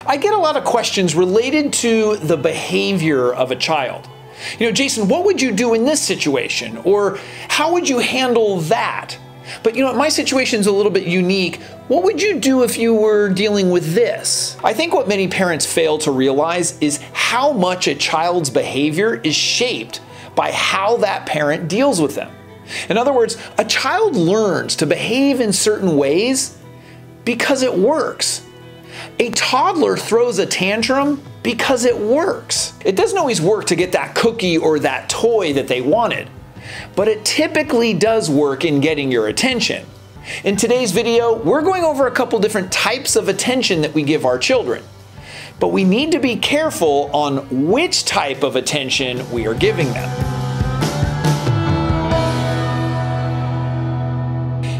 I get a lot of questions related to the behavior of a child. Jason, what would you do in this situation? Or how would you handle that? But my situation's a little bit unique. What would you do if you were dealing with this? I think what many parents fail to realize is how much a child's behavior is shaped by how that parent deals with them. In other words, a child learns to behave in certain ways because it works. A toddler throws a tantrum because it works. It doesn't always work to get that cookie or that toy that they wanted, but it typically does work in getting your attention. In today's video, we're going over a couple different types of attention that we give our children, but we need to be careful on which type of attention we are giving them.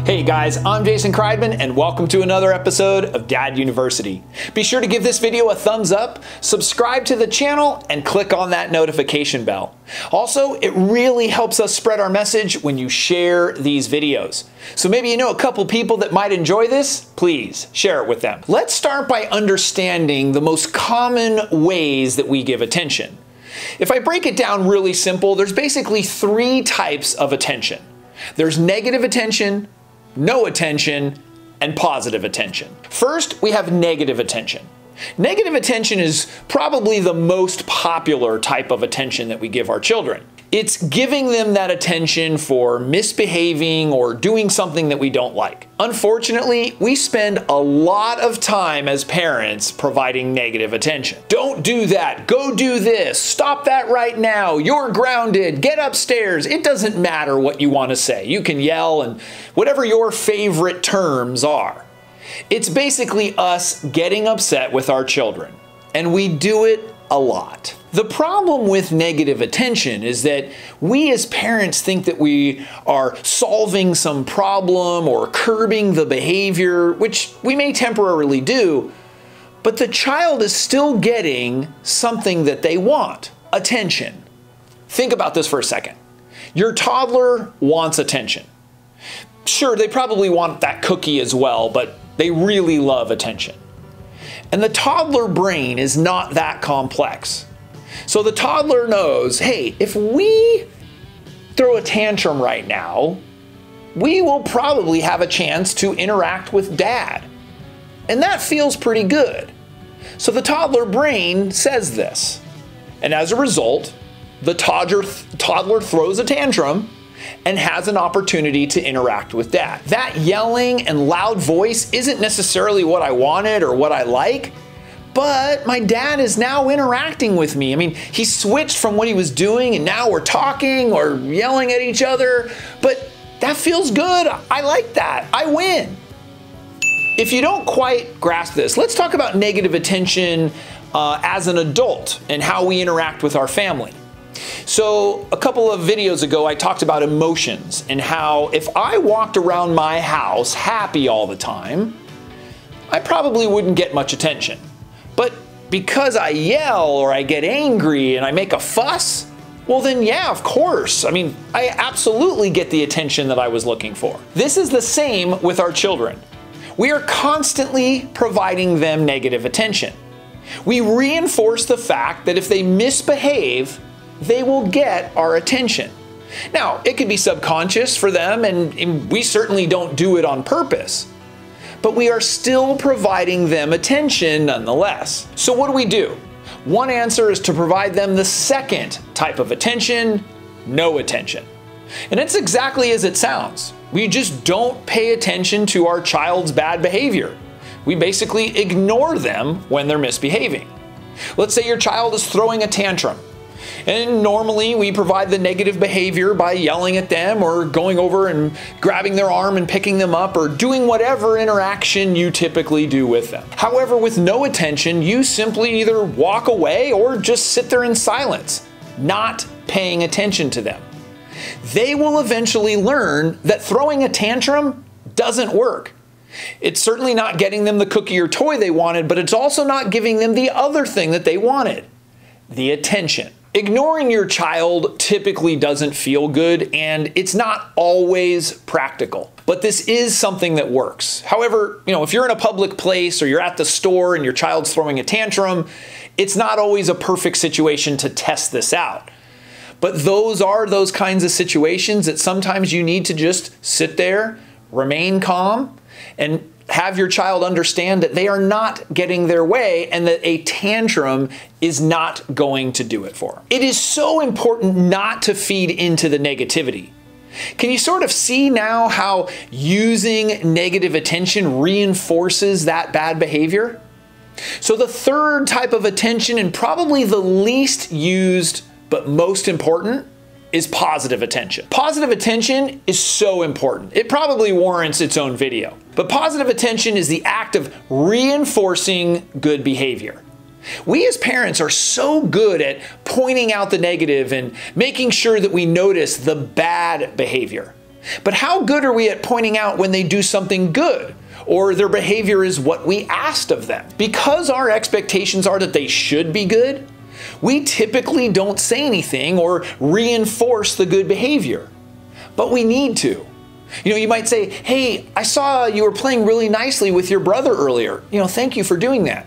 Hey guys, I'm Jason Kreidman and welcome to another episode of Dad University. Be sure to give this video a thumbs up, subscribe to the channel, and click on that notification bell. Also, it really helps us spread our message when you share these videos. So maybe you know a couple people that might enjoy this, please share it with them. Let's start by understanding the most common ways that we give attention. If I break it down really simple, there's basically three types of attention. There's negative attention, no attention, and positive attention. First, we have negative attention. Negative attention is probably the most popular type of attention that we give our children. It's giving them that attention for misbehaving or doing something that we don't like. Unfortunately, we spend a lot of time as parents providing negative attention. Don't do that. Go do this. Stop that right now. You're grounded. Get upstairs. It doesn't matter what you want to say. You can yell and whatever your favorite terms are. It's basically us getting upset with our children, and we do it a lot. The problem with negative attention is that we as parents think that we are solving some problem or curbing the behavior, which we may temporarily do, but the child is still getting something that they want, attention. Think about this for a second. Your toddler wants attention. Sure, they probably want that cookie as well, but they really love attention. And the toddler brain is not that complex. So the toddler knows, hey, if we throw a tantrum right now, we will probably have a chance to interact with dad. And that feels pretty good. So the toddler brain says this. And as a result, the toddler throws a tantrum and has an opportunity to interact with dad. That yelling and loud voice isn't necessarily what I wanted or what I like, but my dad is now interacting with me. I mean, he switched from what he was doing and now we're talking or yelling at each other, but that feels good. I like that. I win. If you don't quite grasp this, let's talk about negative attention as an adult and how we interact with our family. So a couple of videos ago, I talked about emotions and how if I walked around my house happy all the time, I probably wouldn't get much attention. But because I yell or I get angry and I make a fuss, well then yeah, of course. I mean, I absolutely get the attention that I was looking for. This is the same with our children. We are constantly providing them negative attention. We reinforce the fact that if they misbehave, they will get our attention. Now, it could be subconscious for them, and we certainly don't do it on purpose, but we are still providing them attention nonetheless. So what do? One answer is to provide them the second type of attention, no attention. And it's exactly as it sounds. We just don't pay attention to our child's bad behavior. We basically ignore them when they're misbehaving. Let's say your child is throwing a tantrum. And normally we provide the negative behavior by yelling at them or going over and grabbing their arm and picking them up or doing whatever interaction you typically do with them. However, with no attention, you simply either walk away or just sit there in silence, not paying attention to them. They will eventually learn that throwing a tantrum doesn't work. It's certainly not getting them the cookie or toy they wanted, but it's also not giving them the other thing that they wanted, the attention. Ignoring your child typically doesn't feel good, and it's not always practical. but this is something that works. However, if you're in a public place or you're at the store and your child's throwing a tantrum, it's not always a perfect situation to test this out. But those are those kinds of situations that sometimes you need to just sit there, remain calm, and have your child understand that they are not getting their way and that a tantrum is not going to do it for them. It is so important not to feed into the negativity. Can you sort of see now how using negative attention reinforces that bad behavior? So the third type of attention, and probably the least used but most important, is positive attention. Positive attention is so important. It probably warrants its own video. But positive attention is the act of reinforcing good behavior. We as parents are so good at pointing out the negative and making sure that we notice the bad behavior. But how good are we at pointing out when they do something good, or their behavior is what we asked of them? Because our expectations are that they should be good, we typically don't say anything or reinforce the good behavior. But we need to. You might say, hey, I saw you were playing really nicely with your brother earlier. Thank you for doing that.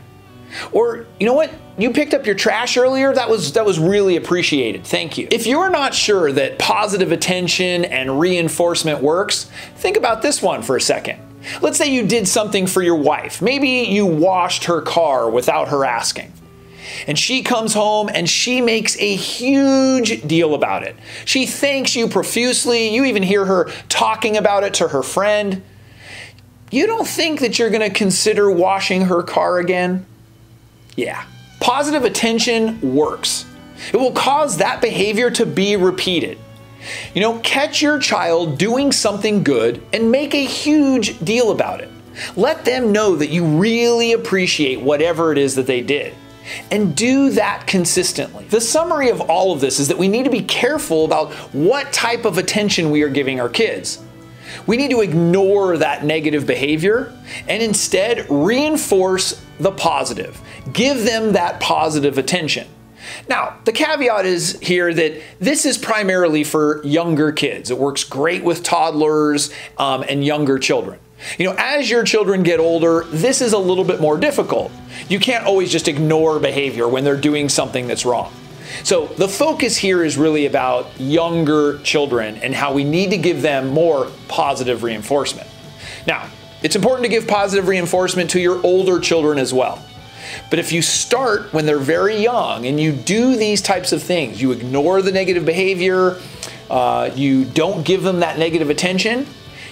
Or, you know what? You picked up your trash earlier. That was really appreciated. Thank you. If you're not sure that positive attention and reinforcement works, think about this one for a second. Let's say you did something for your wife. Maybe you washed her car without her asking. And she comes home and she makes a huge deal about it. She thanks you profusely. You even hear her talking about it to her friend. You don't think that you're going to consider washing her car again? Yeah. Positive attention works. It will cause that behavior to be repeated. Catch your child doing something good and make a huge deal about it. Let them know that you really appreciate whatever it is that they did. And do that consistently. The summary of all of this is that we need to be careful about what type of attention we are giving our kids. We need to ignore that negative behavior and instead reinforce the positive. Give them that positive attention. Now, the caveat is here that this is primarily for younger kids. It works great with toddlers and younger children. As your children get older, this is a little bit more difficult. You can't always just ignore behavior when they're doing something that's wrong. So the focus here is really about younger children and how we need to give them more positive reinforcement. Now, it's important to give positive reinforcement to your older children as well. But if you start when they're very young and you do these types of things, you ignore the negative behavior, you don't give them that negative attention,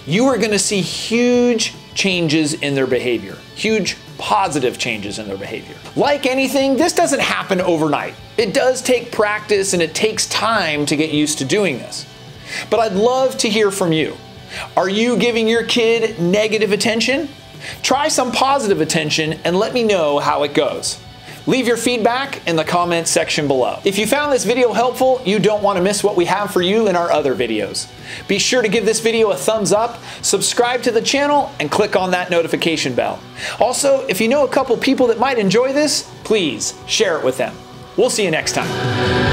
you are going to see huge changes in their behavior, huge positive changes in their behavior. Like anything, this doesn't happen overnight. It does take practice and it takes time to get used to doing this. But I'd love to hear from you. Are you giving your kid negative attention? Try some positive attention and let me know how it goes. Leave your feedback in the comments section below. If you found this video helpful, you don't want to miss what we have for you in our other videos. Be sure to give this video a thumbs up, subscribe to the channel, and click on that notification bell. Also, if you know a couple people that might enjoy this, please share it with them. We'll see you next time.